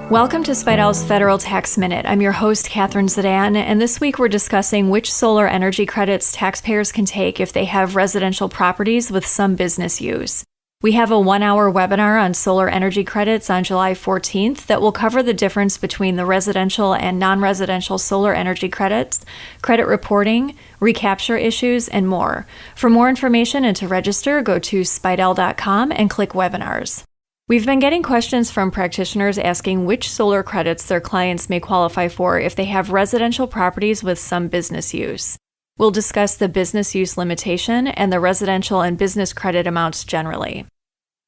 Welcome to Spidell's Federal Tax Minute. I'm your host, Catherine Zidane, and this week we're discussing which solar energy credits taxpayers can take if they have residential properties with some business use. We have a 1-hour webinar on solar energy credits on July 14th that will cover the difference between the residential and non-residential solar energy credits, credit reporting, recapture issues, and more. For more information and to register, go to spidell.com and click Webinars. We've been getting questions from practitioners asking which solar credits their clients may qualify for if they have residential properties with some business use. We'll discuss the business use limitation and the residential and business credit amounts generally.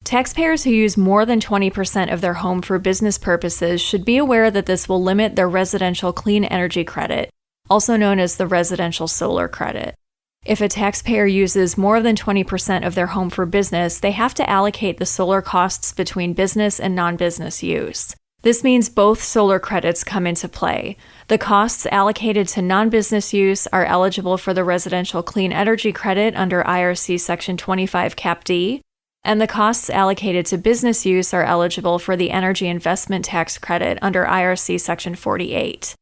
Taxpayers who use more than 20% of their home for business purposes should be aware that this will limit their residential clean energy credit, also known as the residential solar credit. If a taxpayer uses more than 20% of their home for business, they have to allocate the solar costs between business and non-business use. This means both solar credits come into play. The costs allocated to non-business use are eligible for the residential clean energy credit under IRC Section 25 Cap D, and the costs allocated to business use are eligible for the energy investment tax credit under IRC Section 48.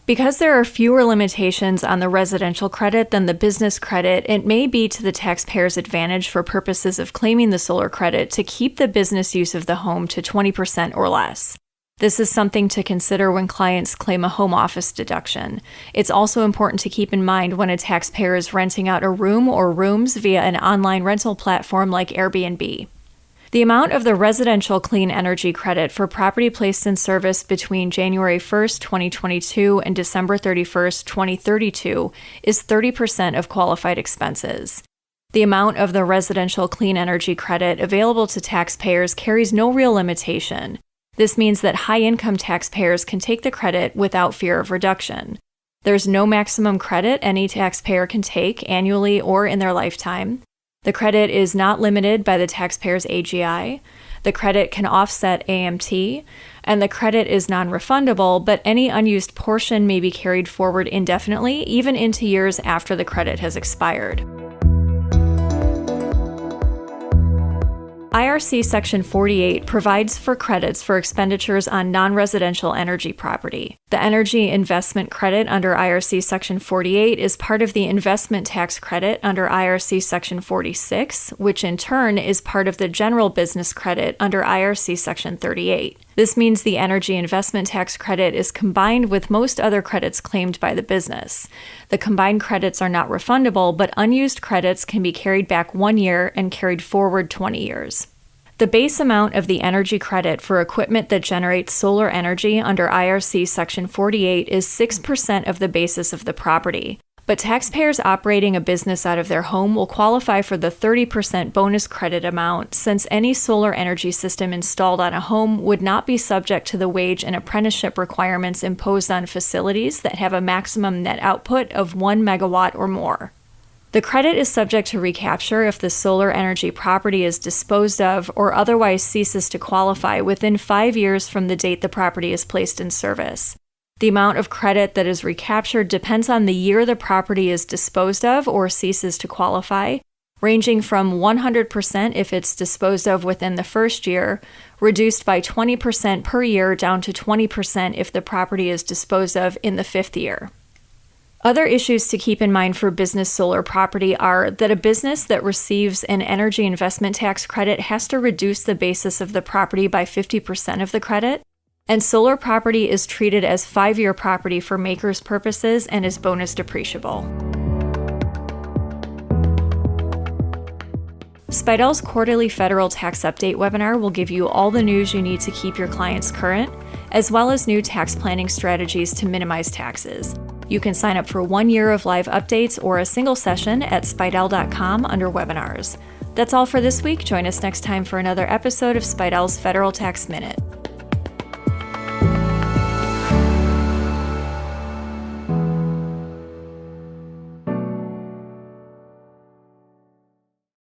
Because there are fewer limitations on the residential credit than the business credit, it may be to the taxpayer's advantage for purposes of claiming the solar credit to keep the business use of the home to 20% or less. This is something to consider when clients claim a home office deduction. It's also important to keep in mind when a taxpayer is renting out a room or rooms via an online rental platform like Airbnb. The amount of the residential clean energy credit for property placed in service between January 1st, 2022 and December 31st, 2032 is 30% of qualified expenses. The amount of the residential clean energy credit available to taxpayers carries no real limitation. This means that high-income taxpayers can take the credit without fear of reduction. There's no maximum credit any taxpayer can take annually or in their lifetime. The credit is not limited by the taxpayer's AGI. The credit can offset AMT, and the credit is non-refundable, but any unused portion may be carried forward indefinitely, even into years after the credit has expired. IRC Section 48 provides for credits for expenditures on non-residential energy property. The energy investment credit under IRC Section 48 is part of the investment tax credit under IRC Section 46, which in turn is part of the general business credit under IRC Section 38. This means the energy investment tax credit is combined with most other credits claimed by the business. The combined credits are not refundable, but unused credits can be carried back 1 year and carried forward 20 years. The base amount of the energy credit for equipment that generates solar energy under IRC Section 48 is 6% of the basis of the property. But taxpayers operating a business out of their home will qualify for the 30% bonus credit amount, since any solar energy system installed on a home would not be subject to the wage and apprenticeship requirements imposed on facilities that have a maximum net output of 1 megawatt or more. The credit is subject to recapture if the solar energy property is disposed of or otherwise ceases to qualify within 5 years from the date the property is placed in service. The amount of credit that is recaptured depends on the year the property is disposed of or ceases to qualify, ranging from 100% if it's disposed of within the first year, reduced by 20% per year down to 20% if the property is disposed of in the 5th year. Other issues to keep in mind for business solar property are that a business that receives an energy investment tax credit has to reduce the basis of the property by 50% of the credit, and solar property is treated as 5-year property for makers purposes and is bonus depreciable. Spidell's quarterly federal tax update webinar will give you all the news you need to keep your clients current, as well as new tax planning strategies to minimize taxes. You can sign up for 1 year of live updates or a single session at spidell.com under webinars. That's all for this week. Join us next time for another episode of Spidell's Federal Tax Minute.